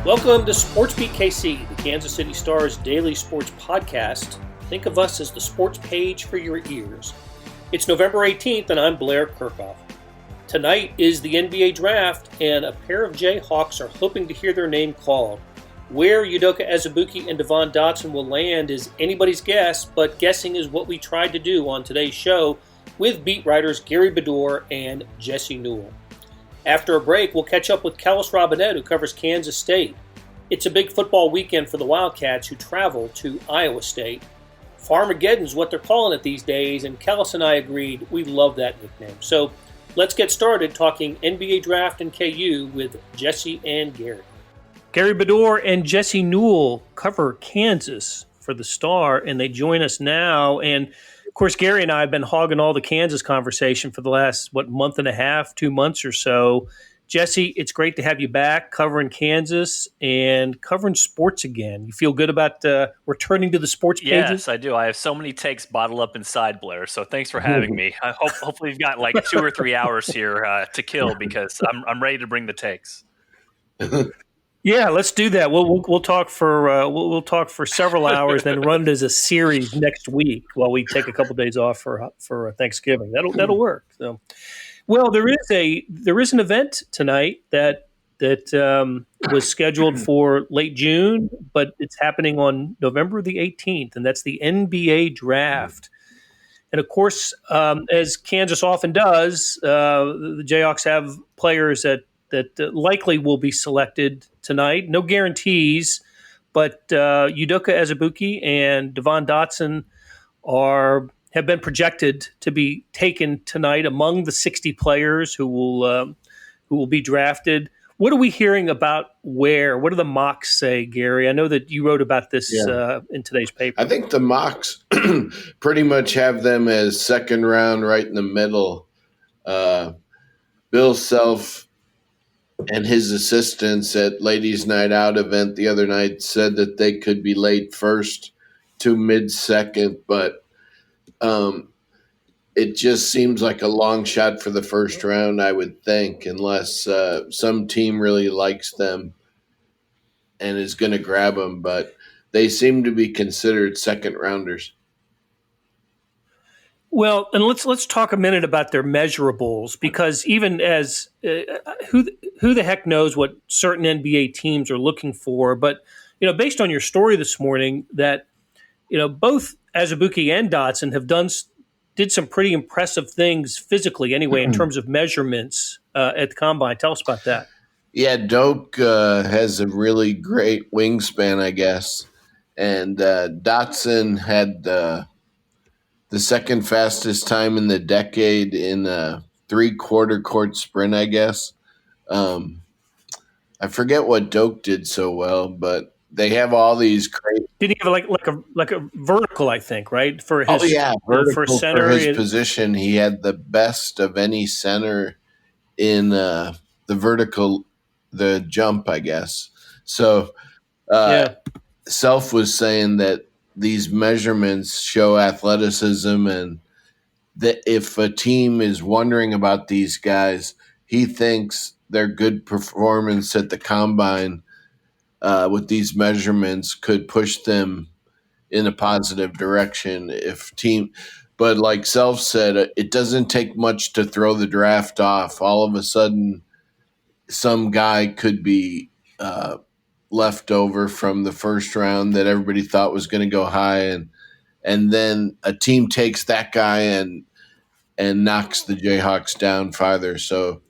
Welcome to SportsBeat KC, the Kansas City Star's daily sports podcast. Think of us as the sports page for your ears. It's November 18th, and I'm Blair Kirchhoff. Tonight is the NBA draft, and a pair of Jayhawks are hoping to hear their name called. Where Udoka, Azubuike, and Devon Dotson will land is anybody's guess, but guessing is what we tried to do on today's show with beat writers Gary Bedore and Jesse Newell. After a break, we'll catch up with Kellis Robinett, who covers Kansas State. It's a big football weekend for the Wildcats, who travel to Iowa State. Farmageddon is what they're calling it these days, and Kellis and I agreed we love that nickname. So let's get started talking NBA draft and KU with Jesse and Gary. Gary Bedore and Jesse Newell cover Kansas for the Star, and they join us now. And of course, Gary and I have been hogging all the Kansas conversation for the last, month and a half, 2 months or so. Jesse, it's great to have you back covering Kansas and covering sports again. You feel good about returning to the sports pages? Yes, I do. I have so many takes bottled up inside, Blair, so thanks for having me. Hopefully you've got like 2 or 3 hours here to kill because I'm ready to bring the takes. Yeah, let's do that. We'll talk for we'll talk for several hours, then run it as a series next week while we take a couple days off for Thanksgiving. That'll work. So, well, there is an event tonight that was scheduled for late June, but it's happening on November the 18th, and that's the NBA draft. And of course, as Kansas often does, the Jayhawks have players that likely will be selected tonight. No guarantees, but Udoka, Azubuike, and Devon Dotson have been projected to be taken tonight among the 60 players who will be drafted. What are we hearing about where? What do the mocks say, Gary? I know that you wrote about this in today's paper. I think the mocks pretty much have them as second round, right in the middle. Bill Self and his assistants at Ladies Night Out event the other night said that they could be late first to mid-second, but it just seems like a long shot for the first round, I would think, unless some team really likes them and is going to grab them. But they seem to be considered second-rounders. Well, and let's talk a minute about their measurables, because even as who the heck knows what certain NBA teams are looking for, but based on your story this morning, that both Azubuike and Dotson did some pretty impressive things physically, anyway, in terms of measurements at the combine. Tell us about that. Yeah, Doke has a really great wingspan, I guess, and Dotson had the second fastest time in the decade in a 3/4 court sprint, I guess. I forget what Doke did so well, but they have all these crazy. Did he have like a vertical? I think, right, for his vertical for center, for his position. He had the best of any center in the vertical, the jump, I guess. So, Self was saying that these measurements show athleticism, and that if a team is wondering about these guys, he thinks their good performance at the combine with these measurements could push them in a positive direction. But like Self said, it doesn't take much to throw the draft off. All of a sudden, some guy could be left over from the first round that everybody thought was going to go high, and then a team takes that guy and knocks the Jayhawks down farther. So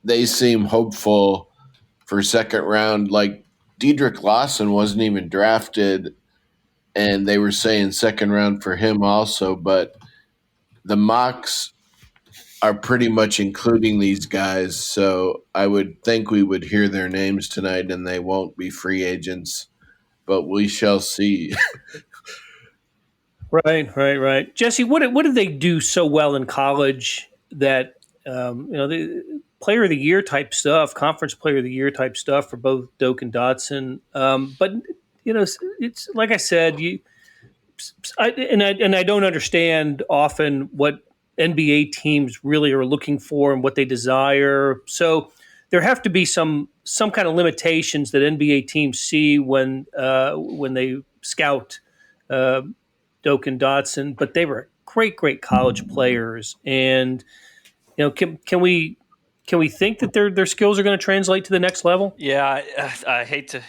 they seem hopeful for second round. Like Dedrick Lawson wasn't even drafted, and they were saying second round for him also, but the mocks are pretty much including these guys, so I would think we would hear their names tonight, and they won't be free agents, but we shall see. Right. Jesse, what did they do so well in college that the player of the year type stuff, conference player of the year type stuff for both Doke and Dotson? But it's like I said, I don't understand often what NBA teams really are looking for and what they desire. So there have to be some kind of limitations that NBA teams see when they scout Doke and Dotson, but they were great college players, and can we think that their skills are going to translate to the next level? Yeah, I hate to.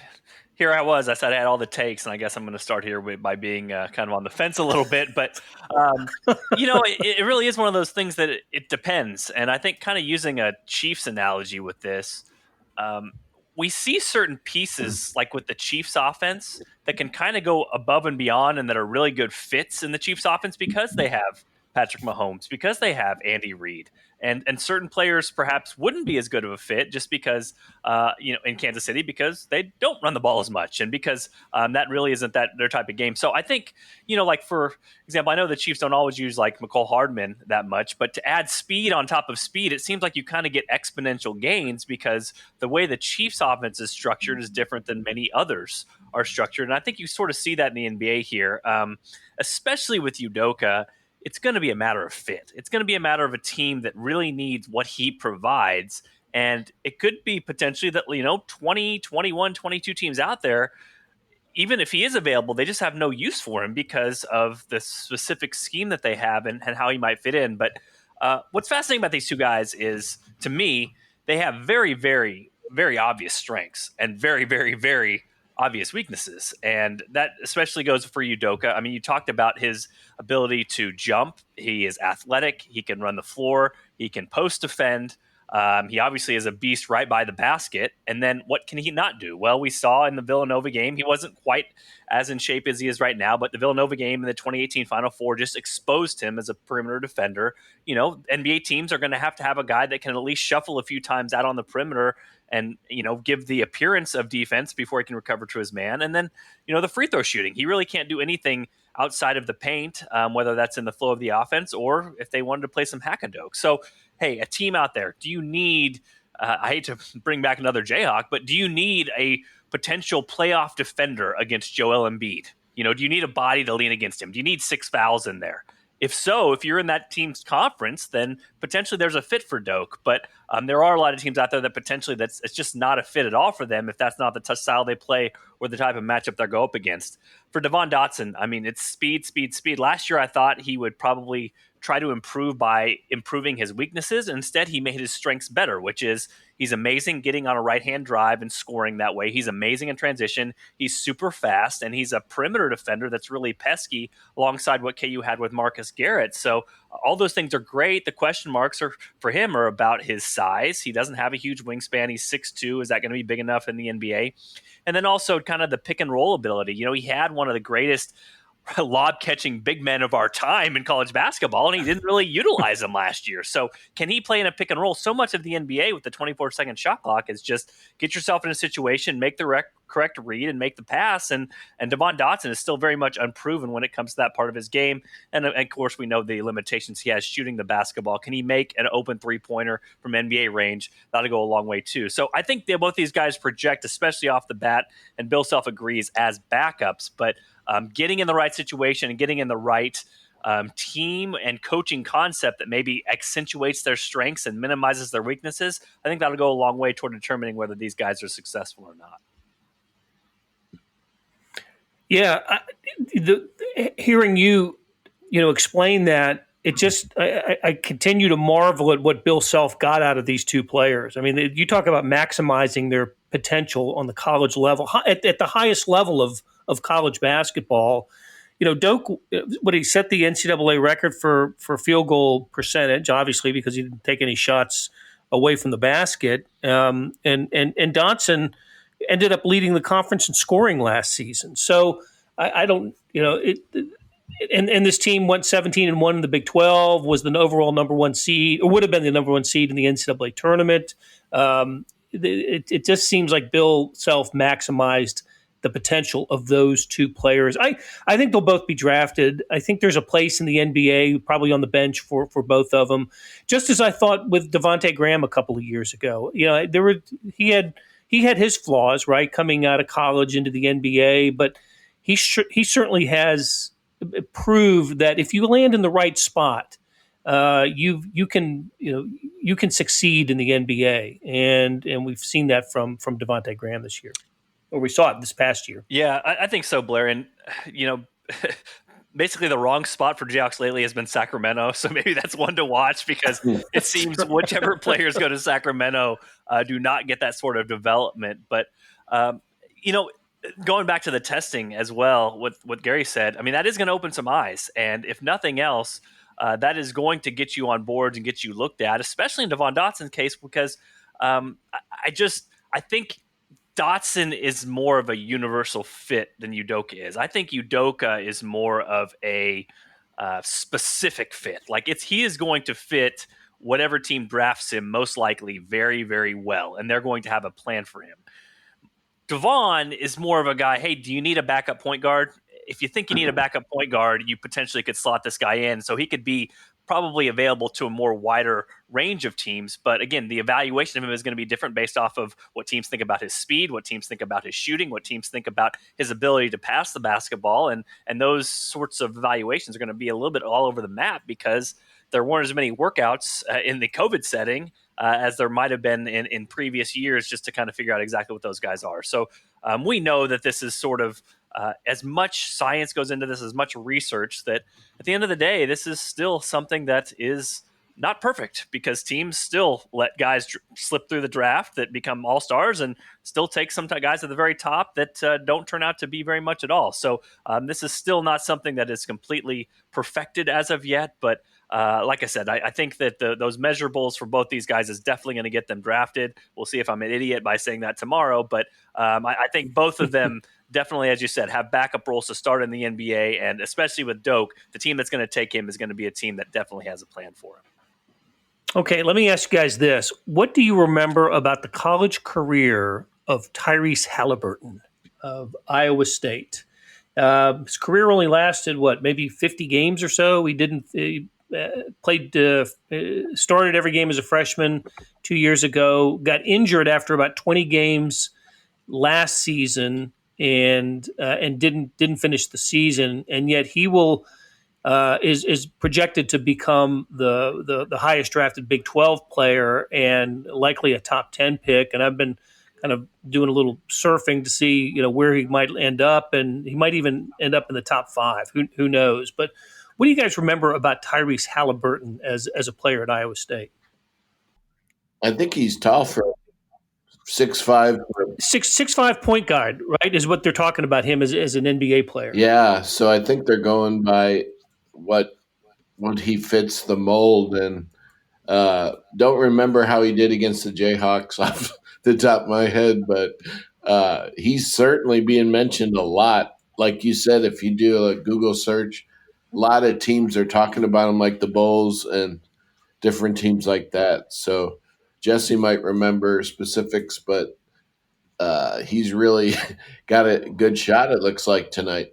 Here I said I had all the takes, and I guess I'm going to start here by being kind of on the fence a little bit. But, it really is one of those things that it depends. And I think kind of using a Chiefs analogy with this, we see certain pieces, like with the Chiefs offense, that can kind of go above and beyond and that are really good fits in the Chiefs offense because they have Patrick Mahomes, because they have Andy Reid. And certain players perhaps wouldn't be as good of a fit just because, in Kansas City, because they don't run the ball as much and because that really isn't their type of game. So I think, like for example, I know the Chiefs don't always use like McCole Hardman that much, but to add speed on top of speed, it seems like you kind of get exponential gains because the way the Chiefs offense is structured is different than many others are structured. And I think you sort of see that in the NBA here, especially with Udoka. It's going to be a matter of fit. It's going to be a matter of a team that really needs what he provides. And it could be potentially that, 20, 21, 22 teams out there, even if he is available, they just have no use for him because of the specific scheme that they have and how he might fit in. But what's fascinating about these two guys is, to me, they have very, very, very obvious strengths and very, very, very obvious weaknesses. And that especially goes for Udoka. I mean, you talked about his ability to jump. He is athletic. He can run the floor. He can post defend. He obviously is a beast right by the basket. And then what can he not do? Well, we saw in the Villanova game, he wasn't quite as in shape as he is right now, but the Villanova game in the 2018 Final Four just exposed him as a perimeter defender. NBA teams are going to have a guy that can at least shuffle a few times out on the perimeter and, give the appearance of defense before he can recover to his man. And then, the free throw shooting. He really can't do anything outside of the paint, whether that's in the flow of the offense or if they wanted to play some hack and Doke. So, hey, a team out there, do you need, I hate to bring back another Jayhawk, but do you need a potential playoff defender against Joel Embiid? Do you need a body to lean against him? Do you need 6 fouls in there? If so, if you're in that team's conference, then potentially there's a fit for Doke. But there are a lot of teams out there that potentially it's just not a fit at all for them if that's not the touch style they play or the type of matchup they go up against. For Devon Dotson, I mean, it's speed. Last year, I thought he would probably try to improve by improving his weaknesses. Instead, he made his strengths better, which is he's amazing getting on a right-hand drive and scoring that way. He's amazing in transition. He's super fast, and he's a perimeter defender that's really pesky alongside what KU had with Marcus Garrett. So all those things are great. The question marks for him are about his size. He doesn't have a huge wingspan. He's 6'2". Is that going to be big enough in the NBA? And then also kind of the pick and roll ability. He had one of the greatest lob catching big men of our time in college basketball, and he didn't really utilize them last year. So can he play in a pick and roll? So much of the NBA with the 24-second shot clock is just get yourself in a situation, make the correct read, and make the pass. And Devon Dotson is still very much unproven when it comes to that part of his game. And of course, we know the limitations he has shooting the basketball. Can he make an open three-pointer from NBA range? That'll go a long way too. So I think both these guys project, especially off the bat, and Bill Self agrees, as backups. But getting in the right situation and getting in the right team and coaching concept that maybe accentuates their strengths and minimizes their weaknesses, I think that'll go a long way toward determining whether these guys are successful or not. Yeah, hearing you, explain that, it just I continue to marvel at what Bill Self got out of these two players. I mean, you talk about maximizing their potential on the college level, at the highest level of college basketball. Doke, what he set the NCAA record for field goal percentage, obviously because he didn't take any shots away from the basket, and Dotson ended up leading the conference in scoring last season. So I don't, and this team went 17-1 in the Big 12, was the overall number one seed, or would have been the number one seed in the NCAA tournament. It just seems like Bill Self maximized the potential of those two players. I think they'll both be drafted. I think there's a place in the NBA, probably on the bench for both of them. Just as I thought with Devontae Graham a couple of years ago. He had his flaws, right, coming out of college into the NBA, but he certainly has proved that if you land in the right spot, you can succeed in the NBA, and we've seen that from Devontae Graham this year, or we saw it this past year. Yeah, I think so, Blair. And basically the wrong spot for Jayhawks lately has been Sacramento, so maybe that's one to watch because it seems whichever players go to Sacramento do not get that sort of development. But going back to the testing as well, what Gary said, I mean, that is going to open some eyes. And if nothing else, that is going to get you on boards and get you looked at, especially in Devon Dotson's case, because I think Dotson is more of a universal fit than Udoka is. I think Udoka is more of a specific fit. Like he is going to fit whatever team drafts him most likely very, very well, and they're going to have a plan for him. Devon is more of a guy, hey, do you need a backup point guard? If you think you need a backup point guard, you potentially could slot this guy in. So he could be probably available to a more wider range of teams. But again, the evaluation of him is going to be different based off of what teams think about his speed, what teams think about his shooting, what teams think about his ability to pass the basketball. And those sorts of evaluations are going to be a little bit all over the map because there weren't as many workouts in the COVID setting as there might have been in previous years, just to kind of figure out exactly what those guys are. So we know that this is sort of as much science goes into this, as much research, that at the end of the day, this is still something that is not perfect because teams still let guys slip through the draft that become all-stars and still take some guys at the very top that don't turn out to be very much at all. So this is still not something that is completely perfected as of yet, but like I said, I think that those measurables for both these guys is definitely going to get them drafted. We'll see if I'm an idiot by saying that tomorrow, but I think both of them definitely, as you said, have backup roles to start in the NBA, and especially with Doke, the team that's going to take him is going to be a team that definitely has a plan for him. Okay, let me ask you guys this. What do you remember about the college career of Tyrese Halliburton of Iowa State? His career only lasted, maybe 50 games or so? He started every game as a freshman 2 years ago, got injured after about 20 games last season, and didn't finish the season, and yet he is projected to become the highest drafted Big 12 player and likely a top 10 pick. And I've been kind of doing a little surfing to see where he might end up, and he might even end up in the top 5. Who knows? But what do you guys remember about Tyrese Halliburton as a player at Iowa State? I think he's tall for 6'5". 6'5" point guard, right, is what they're talking about him as an NBA player. Yeah, so I think they're going by what he fits the mold, and don't remember how he did against the Jayhawks off the top of my head, but he's certainly being mentioned a lot. Like you said, if you do a Google search, a lot of teams are talking about him, like the Bulls and different teams like that. So Jesse might remember specifics, but he's really got a good shot, it looks like, tonight.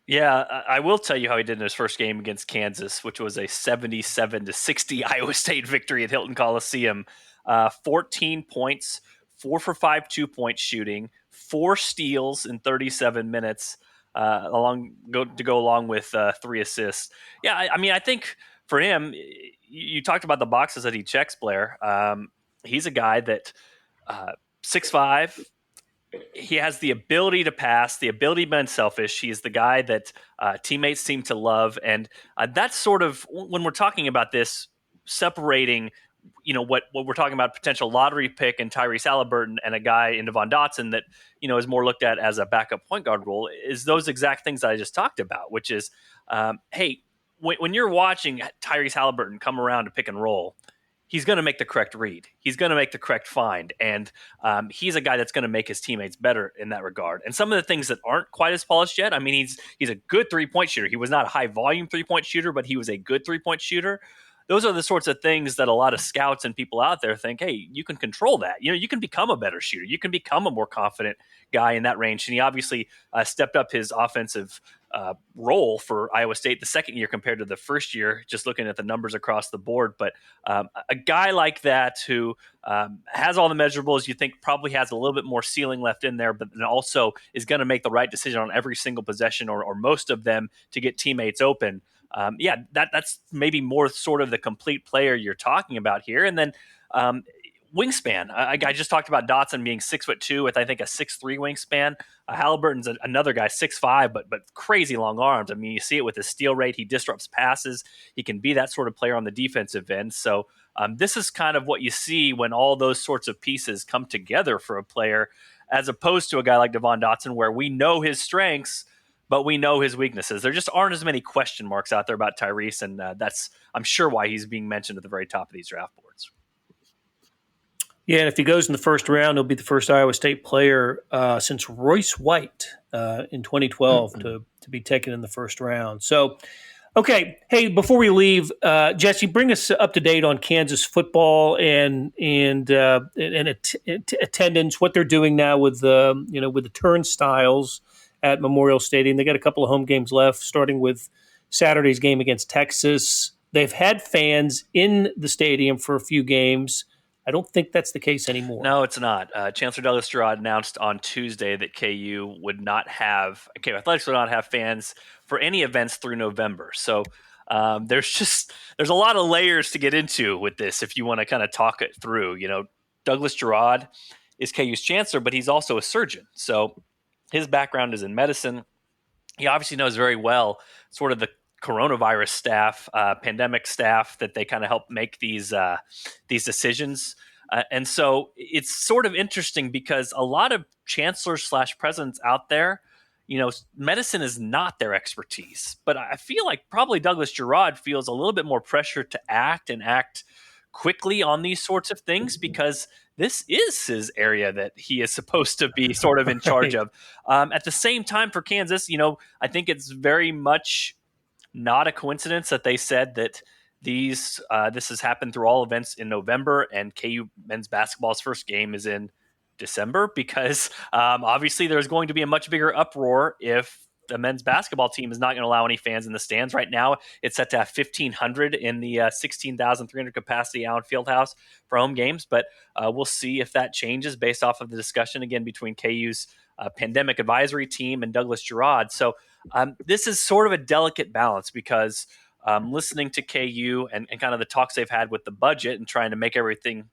Yeah, I will tell you how he did in his first game against Kansas, which was a 77-60 Iowa State victory at Hilton Coliseum. 14 points, 4 for 5 2-point shooting, 4 steals in 37 minutes, to go along with 3 assists. Yeah, I mean, I think for him, you talked about the boxes that he checks, Blair. He's a guy that 6'5". He has the ability to pass, the ability to be unselfish. He's the guy that teammates seem to love. And that's sort of, when we're talking about this, separating, what we're talking about, potential lottery pick in Tyrese Halliburton and a guy in Devon Dotson that, is more looked at as a backup point guard role, is those exact things that I just talked about, which is, hey, when you're watching Tyrese Halliburton come around to pick and roll, he's going to make the correct read. He's going to make the correct find. And he's a guy that's going to make his teammates better in that regard. And some of the things that aren't quite as polished yet, I mean, he's a good 3-point shooter. He was not a high volume 3-point shooter, but he was a good 3-point shooter. Those are the sorts of things that a lot of scouts and people out there think, hey, you can control that. You can become a better shooter. You can become a more confident guy in that range. And he obviously stepped up his offensive role for Iowa State the second year compared to the first year, just looking at the numbers across the board. But a guy like that who has all the measurables, you think probably has a little bit more ceiling left in there, but then also is going to make the right decision on every single possession or most of them to get teammates open. that's maybe more sort of the complete player you're talking about here. And then wingspan. I just talked about Dotson being 6'2" with I think a 6'3" wingspan. Halliburton's another guy, 6'5", but crazy long arms. I mean, you see it with his steal rate. He disrupts passes. He can be that sort of player on the defensive end. So this is kind of what you see when all those sorts of pieces come together for a player, as opposed to a guy like Devon Dotson, where we know his strengths, but we know his weaknesses. There just aren't as many question marks out there about Tyrese, and that's, I'm sure, why he's being mentioned at the very top of these draft boards. Yeah, and if he goes in the first round, he'll be the first Iowa State player since Royce White in 2012 to be taken in the first round. So, okay, hey, before we leave, Jesse, bring us up to date on Kansas football and attendance. What they're doing now with the turnstiles at Memorial Stadium. They got a couple of home games left, starting with Saturday's game against Texas. They've had fans in the stadium for a few games. I don't think that's the case anymore. No, it's not. Chancellor Douglas Girard announced on Tuesday that KU Athletics would not have fans for any events through November. So there's a lot of layers to get into with this if you want to kind of talk it through. Douglas Girard is KU's chancellor, but he's also a surgeon. So his background is in medicine. He obviously knows very well sort of the coronavirus staff, pandemic staff, that they kind of help make these decisions. And so it's sort of interesting because a lot of chancellors / presidents out there, medicine is not their expertise. But I feel like probably Douglas Girard feels a little bit more pressure to act quickly on these sorts of things because this is his area that he is supposed to be sort of in charge of. At the same time, for Kansas, I think it's very much not a coincidence that they said that this has happened through all events in November, and KU men's basketball's first game is in December, because obviously there's going to be a much bigger uproar if the men's basketball team is not going to allow any fans in the stands. Right now, it's set to have 1,500 in the 16,300 capacity Allen Fieldhouse for home games, but we'll see if that changes based off of the discussion again between KU's pandemic advisory team and Douglas Girard. So this is sort of a delicate balance because listening to KU and kind of the talks they've had with the budget and trying to make everything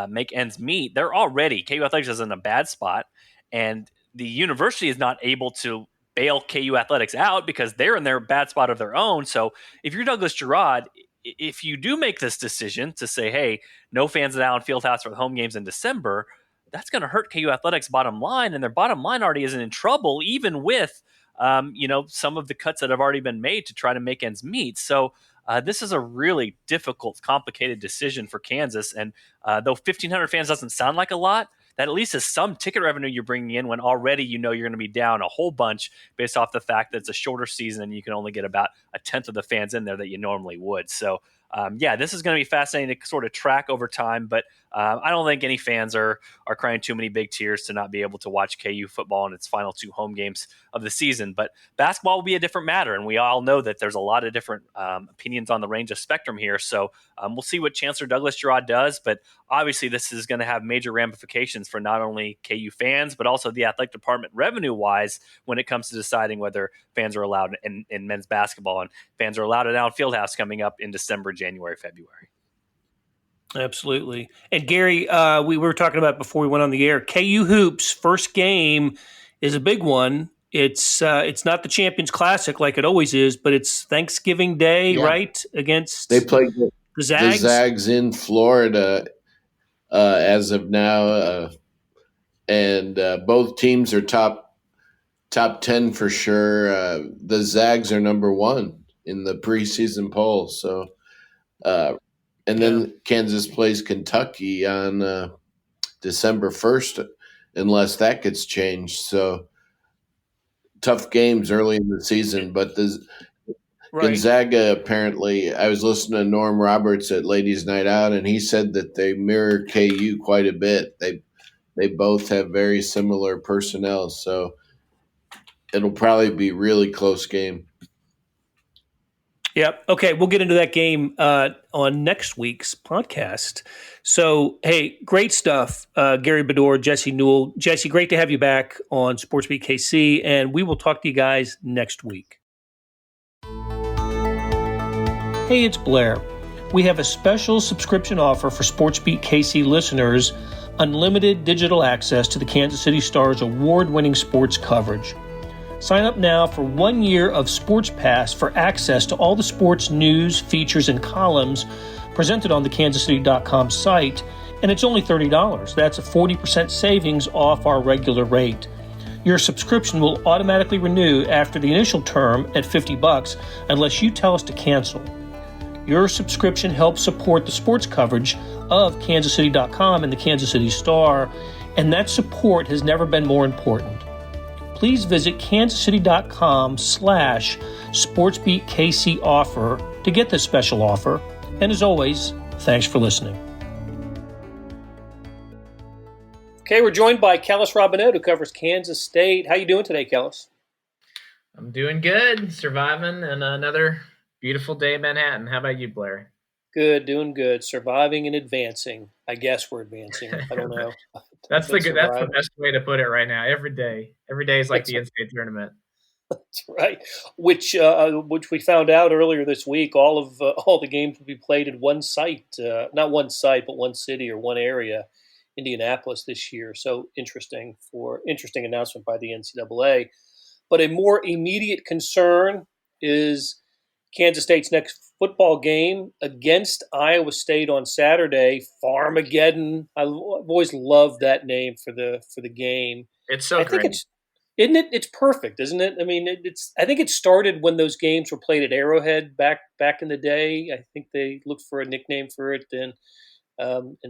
make ends meet, KU Athletics is in a bad spot, and the university is not able to bail KU Athletics out because they're in their bad spot of their own. So if you're Douglas Girard, if you do make this decision to say, hey, no fans at Allen Fieldhouse for the home games in December, that's going to hurt KU Athletics' bottom line, and their bottom line already isn't in trouble, even with some of the cuts that have already been made to try to make ends meet. So this is a really difficult, complicated decision for Kansas. And though 1,500 fans doesn't sound like a lot, that at least is some ticket revenue you're bringing in when already you're going to be down a whole bunch based off the fact that it's a shorter season and you can only get about a tenth of the fans in there that you normally would. So this is going to be fascinating to sort of track over time, but I don't think any fans are crying too many big tears to not be able to watch KU football in its final two home games of the season. But basketball will be a different matter, and we all know that there's a lot of different opinions on the range of spectrum here. So we'll see what Chancellor Douglas Girard does, but obviously this is going to have major ramifications for not only KU fans, but also the athletic department revenue-wise when it comes to deciding whether fans are allowed in men's basketball, and fans are allowed at Allen Fieldhouse coming up in December, January, February. Absolutely. And Gary, we were talking about before we went on the air, KU Hoops first game is a big one. It's not the Champions Classic like it always is, but it's Thanksgiving Day, right? Against they play the Zags. The Zags in Florida as of now, and both teams are top 10 for sure. The Zags are number 1 in the preseason poll, so. And then Kansas plays Kentucky on December 1st, unless that gets changed. So tough games early in the season. But Gonzaga, apparently, I was listening to Norm Roberts at Ladies Night Out, and he said that they mirror KU quite a bit. They both have very similar personnel. So it'll probably be a really close game. Yep. Okay, we'll get into that game on next week's podcast. So, hey, great stuff, Gary Bedore, Jesse Newell. Jesse, great to have you back on SportsBeat KC, and we will talk to you guys next week. Hey, it's Blair. We have a special subscription offer for SportsBeat KC listeners, unlimited digital access to the Kansas City Star's award-winning sports coverage. Sign up now for 1 year of Sports Pass for access to all the sports news, features, and columns presented on the kansascity.com site, and it's only $30. That's a 40% savings off our regular rate. Your subscription will automatically renew after the initial term at $50 unless you tell us to cancel. Your subscription helps support the sports coverage of kansascity.com and the Kansas City Star, and that support has never been more important. Please visit kansascity.com/SportsBeatKC offer to get this special offer. And as always, thanks for listening. Okay, we're joined by Kellis Robinett, who covers Kansas State. How you doing today, Kellis? I'm doing good, surviving, and another beautiful day in Manhattan. How about you, Blair? Good, doing good. Surviving and advancing. I guess we're advancing. I don't know. That's the best way to put it right now. Every day is like the NCAA tournament. That's right. Which we found out earlier this week. All the games will be played at one site, not one site, but one city or one area, Indianapolis this year. So interesting announcement by the NCAA. But a more immediate concern is Kansas State's next football game against Iowa State on Saturday. Farmageddon. I've always loved that name for the game. It's so great. Isn't it? It's perfect, isn't it? I mean, I think it started when those games were played at Arrowhead back in the day. I think they looked for a nickname for it, and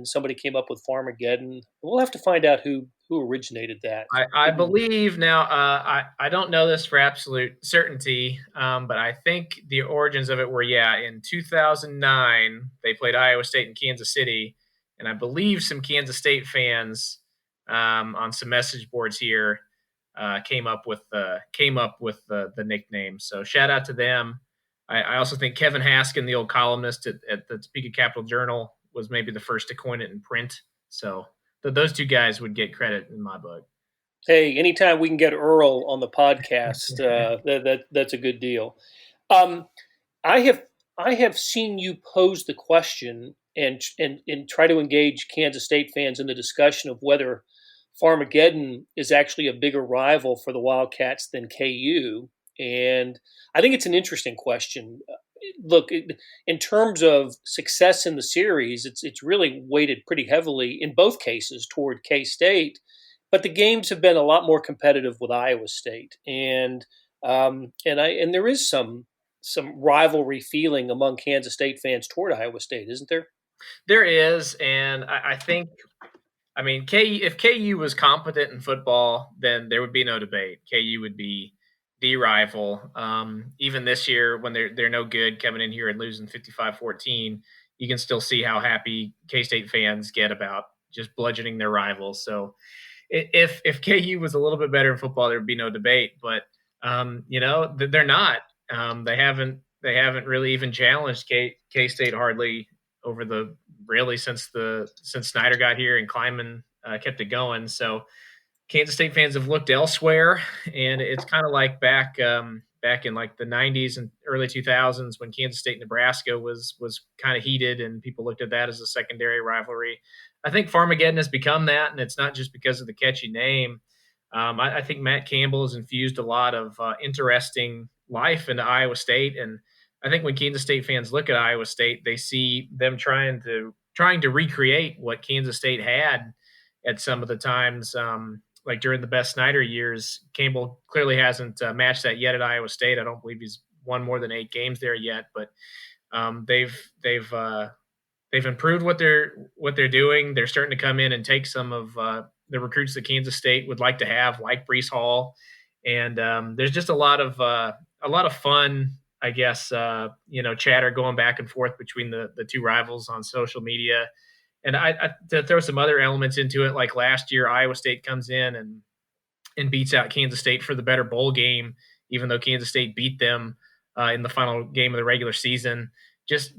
somebody came up with Farmageddon. We'll have to find out who originated that. I believe now. I don't know this for absolute certainty, but I think the origins of it were in 2009 they played Iowa State in Kansas City, and I believe some Kansas State fans on some message boards here. Came up with the nickname. So shout out to them. I also think Kevin Haskin, the old columnist at the Topeka Capital Journal, was maybe the first to coin it in print. So those two guys would get credit in my book. Hey, anytime we can get Earl on the podcast, that's a good deal. I have seen you pose the question and try to engage Kansas State fans in the discussion of whether Farmageddon is actually a bigger rival for the Wildcats than KU. And I think it's an interesting question. Look, in terms of success in the series, it's really weighted pretty heavily in both cases toward K-State, but the games have been a lot more competitive with Iowa State. And there is some rivalry feeling among Kansas State fans toward Iowa State, isn't there? There is, and I think – I mean, if KU was competent in football, then there would be no debate. KU would be the rival. Even this year, when they're no good, coming in here and losing 55-14, you can still see how happy K-State fans get about just bludgeoning their rivals. So, if KU was a little bit better in football, there would be no debate. But they're not. They haven't really even challenged K-State hardly since Snyder got here and Kleiman kept it going. So Kansas State fans have looked elsewhere, and it's kind of like back in like the 90s and early 2000s when Kansas State Nebraska was kind of heated, and people looked at that as a secondary rivalry. I think Farmageddon has become that, and it's not just because of the catchy name. I think Matt Campbell has infused a lot of interesting life into Iowa State, and I think when Kansas State fans look at Iowa State, they see them trying to recreate what Kansas State had at some of the times, like during the best Snyder years. Campbell clearly hasn't matched that yet at Iowa State. I don't believe he's won more than 8 games there yet, but they've improved what they're doing. They're starting to come in and take some of the recruits that Kansas State would like to have, like Breece Hall, and there's just a lot of fun, I guess, chatter going back and forth between the two rivals on social media. And I to throw some other elements into it, like last year, Iowa State comes in and beats out Kansas State for the better bowl game, even though Kansas State beat them in the final game of the regular season. Just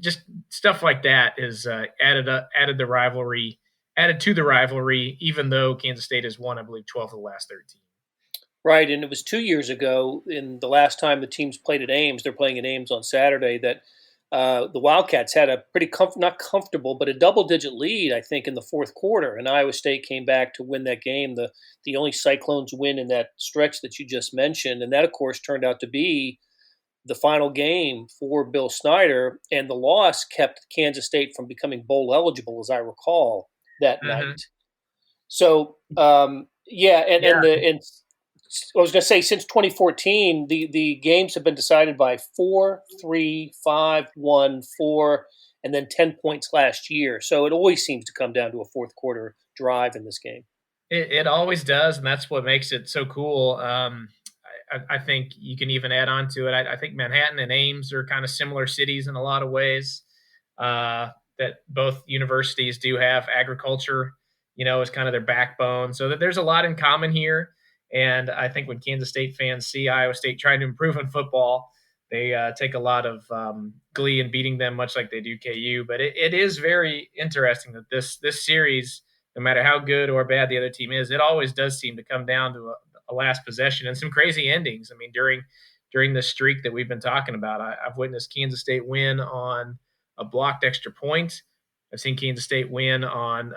stuff like that is added to the rivalry, even though Kansas State has won, I believe, 12 of the last 13. Right, and it was 2 years ago, in the last time the teams played at Ames, they're playing at Ames on Saturday, that the Wildcats had a pretty not comfortable, but a double-digit lead, I think, in the fourth quarter, and Iowa State came back to win that game, the only Cyclones win in that stretch that you just mentioned, and that, of course, turned out to be the final game for Bill Snyder, and the loss kept Kansas State from becoming bowl eligible, as I recall, that night. So, and I was going to say, since 2014, the games have been decided by 4, 3, 5, 1, 4, and then 10 points last year. So it always seems to come down to a fourth quarter drive in this game. It always does, and that's what makes it so cool. I think you can even add on to it. I think Manhattan and Ames are kind of similar cities in a lot of ways, that both universities do have agriculture, as kind of their backbone. So that there's a lot in common here. And I think when Kansas State fans see Iowa State trying to improve in football, they take a lot of glee in beating them, much like they do KU. But it is very interesting that this series, no matter how good or bad the other team is, it always does seem to come down to a last possession and some crazy endings. I mean, during the streak that we've been talking about, I've witnessed Kansas State win on a blocked extra point. I've seen Kansas State win on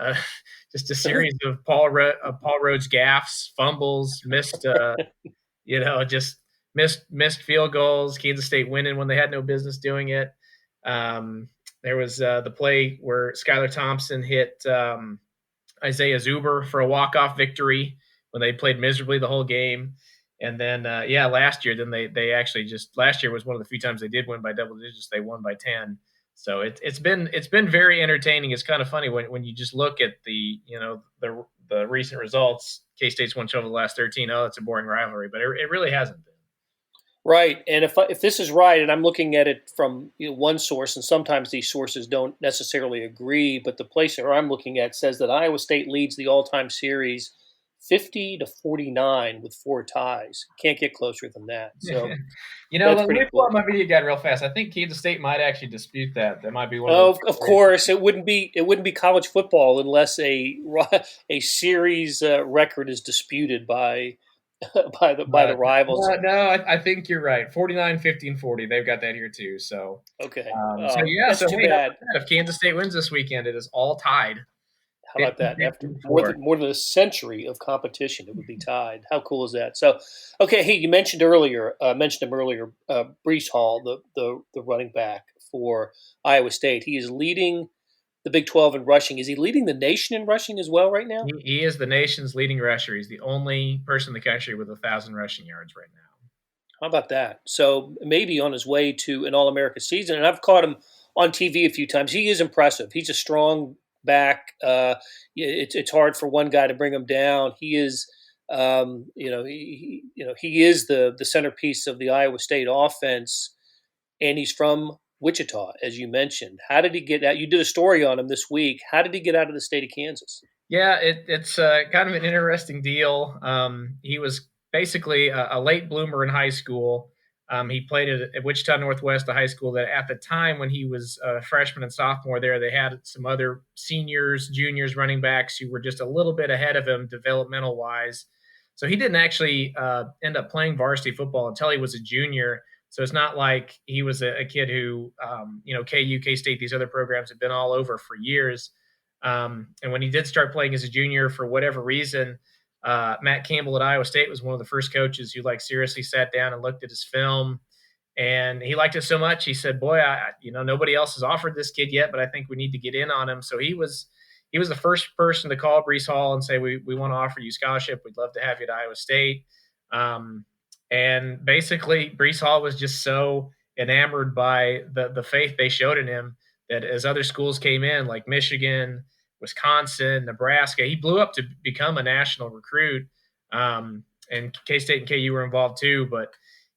just a series of Paul Rhodes gaffes, fumbles, missed field goals. Kansas State winning when they had no business doing it. There was the play where Skylar Thompson hit Isaiah Zuber for a walk-off victory when they played miserably the whole game. And then, last year, last year was one of the few times they did win by double digits. They won by 10. So it's been very entertaining. It's kind of funny when you just look at the recent results. K-State's won 12 of the last 13. Oh, it's a boring rivalry, but it really hasn't been. Right, and if this is right, and I'm looking at it from one source, and sometimes these sources don't necessarily agree, but the place where I'm looking at says that Iowa State leads the all-time series 50-49 with 4 ties. Can't get closer than that. So, let me pull up my video guide real fast. I think Kansas State might actually dispute that. That might be one. Of course, it wouldn't be college football unless a series record is disputed by the rivals. No, I think you're right. 49, 15, 40. They've got that here too. So okay. That's too bad. If Kansas State wins this weekend, it is all tied. How about that? After more than a century of competition, it would be tied. How cool is that? So, okay, hey, you mentioned him earlier, Breece Hall, the running back for Iowa State. He is leading the Big 12 in rushing. Is he leading the nation in rushing as well right now? He is the nation's leading rusher. He's the only person in the country with 1,000 rushing yards right now. How about that? So maybe on his way to an All-America season. And I've caught him on TV a few times. He is impressive. He's a strong back. It's hard for one guy to bring him down. He is, he is the centerpiece of the Iowa State offense, and he's from Wichita, as you mentioned. How did he get out? You did a story on him this week. How did he get out of the state of Kansas? Yeah, it's kind of an interesting deal. He was basically a late bloomer in high school. He played at Wichita Northwest, a high school that at the time when he was a freshman and sophomore there, they had some other seniors, juniors, running backs who were just a little bit ahead of him developmental-wise. So he didn't actually end up playing varsity football until he was a junior. So it's not like he was a kid who, KU, K-State, these other programs have been all over for years. And when he did start playing as a junior, for whatever reason, Matt Campbell at Iowa State was one of the first coaches who seriously sat down and looked at his film, and he liked it so much. He said, boy, nobody else has offered this kid yet, but I think we need to get in on him. So he was the first person to call Breece Hall and say, we want to offer you scholarship. We'd love to have you at Iowa State. And basically Breece Hall was just so enamored by the faith they showed in him that as other schools came in, like Michigan, Wisconsin, Nebraska, he blew up to become a national recruit. And K-State and KU were involved too, but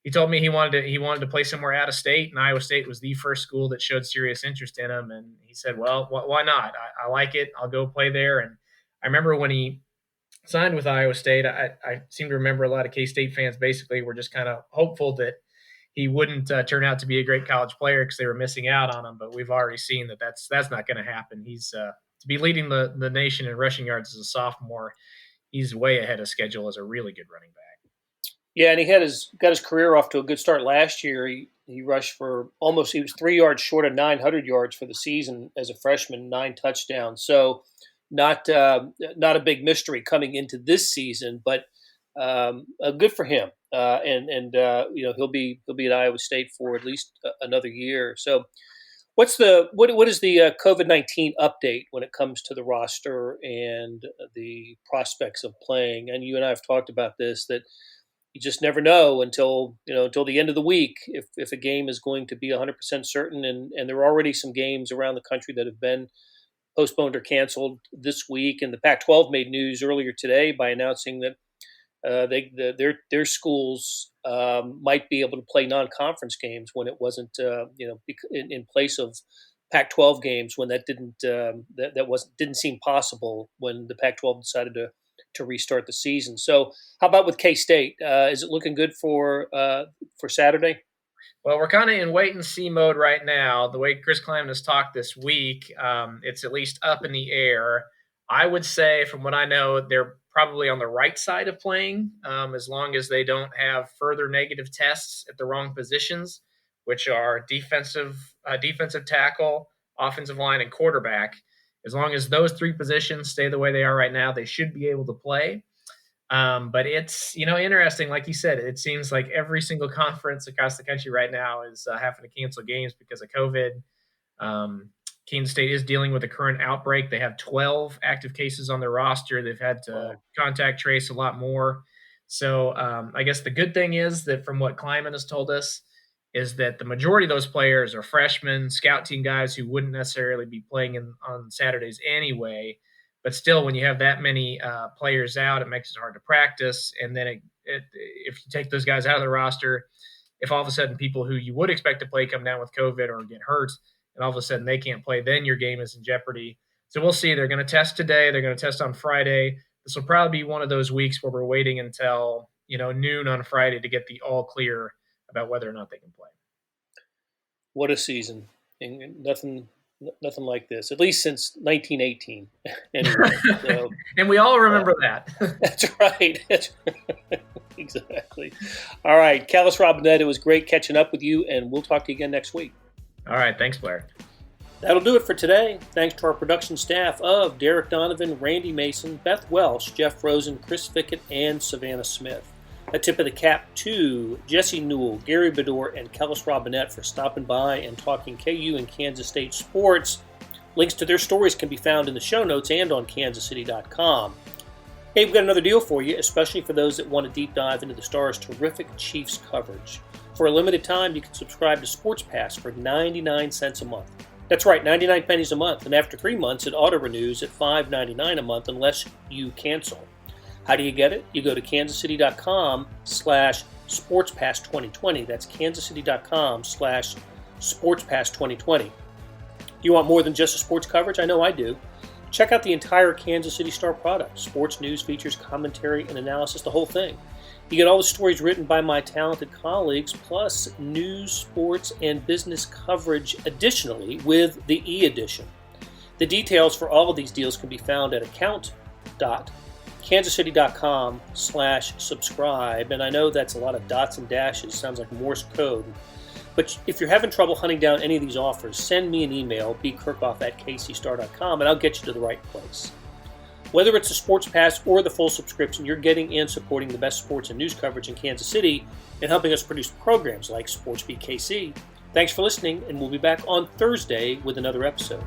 he told me he wanted to play somewhere out of state, and Iowa State was the first school that showed serious interest in him. And he said, well, why not? I like it. I'll go play there. And I remember when he signed with Iowa State, I seem to remember a lot of K-State fans basically were just kind of hopeful that he wouldn't turn out to be a great college player because they were missing out on him. But we've already seen that that's not going to happen. He's to be leading the nation in rushing yards as a sophomore. He's way ahead of schedule as a really good running back. Yeah, and he got his career off to a good start last year. He rushed for he was 3 yards short of 900 yards for the season as a freshman, 9 touchdowns. So not a big mystery coming into this season, but good for him. He'll be at Iowa State for at least another year. So what is the COVID-19 update when it comes to the roster and the prospects of playing? And you and I have talked about this, that you just never know until the end of the week if a game is going to be 100% certain. And there are already some games around the country that have been postponed or canceled this week. And the Pac-12 made news earlier today by announcing that their schools might be able to play non-conference games when it wasn't in place of Pac-12 games, when that didn't seem possible when the Pac-12 decided to restart the season. So how about with K-State? Is it looking good for Saturday? Well, we're kind of in wait-and-see mode right now. The way Chris Klieman has talked this week, it's at least up in the air. I would say, from what I know, they're probably on the right side of playing, as long as they don't have further negative tests at the wrong positions, which are defensive tackle, offensive line, and quarterback. As long as those 3 positions stay the way they are right now, they should be able to play. But it's, interesting. Like you said, it seems like every single conference across the country right now is having to cancel games because of COVID. Kansas State is dealing with a current outbreak. They have 12 active cases on their roster. They've had to contact trace a lot more. So I guess the good thing is that, from what Klieman has told us, is that the majority of those players are freshmen, scout team guys who wouldn't necessarily be playing on Saturdays anyway. But still, when you have that many players out, it makes it hard to practice. And then if you take those guys out of the roster, if all of a sudden people who you would expect to play come down with COVID or get hurt, and all of a sudden they can't play, then your game is in jeopardy. So we'll see. They're going to test today. They're going to test on Friday. This will probably be one of those weeks where we're waiting until noon on Friday to get the all clear about whether or not they can play. What a season. And nothing like this, at least since 1918. Anyway, so, and we all remember that. That's right. Exactly. All right, Kellis Robinett, it was great catching up with you, and we'll talk to you again next week. All right, thanks, Blair. That'll do it for today. Thanks to our production staff of Derek Donovan, Randy Mason, Beth Welsh, Jeff Rosen, Chris Fickett, and Savannah Smith. A tip of the cap to Jesse Newell, Gary Bedore, and Kellis Robinett for stopping by and talking KU and Kansas State sports. Links to their stories can be found in the show notes and on kansascity.com. Hey, we've got another deal for you, especially for those that want to deep dive into the Stars' terrific Chiefs coverage. For a limited time, you can subscribe to Sports Pass for 99 cents a month. That's right, 99 pennies a month, and after 3 months, it auto-renews at $5.99 a month unless you cancel. How do you get it? You go to kansascity.com/SportsPass2020. That's kansascity.com/SportsPass2020. Do you want more than just a sports coverage? I know I do. Check out the entire Kansas City Star product. Sports news, features, commentary, and analysis, the whole thing. You get all the stories written by my talented colleagues, plus news, sports, and business coverage additionally with the e-edition. The details for all of these deals can be found at account.kansascity.com/subscribe. And I know that's a lot of dots and dashes. Sounds like Morse code. But if you're having trouble hunting down any of these offers, send me an email, bkirkhoff@kcstar.com, and I'll get you to the right place. Whether it's a sports pass or the full subscription, you're getting and supporting the best sports and news coverage in Kansas City and helping us produce programs like Sports Beat KC. Thanks for listening, and we'll be back on Thursday with another episode.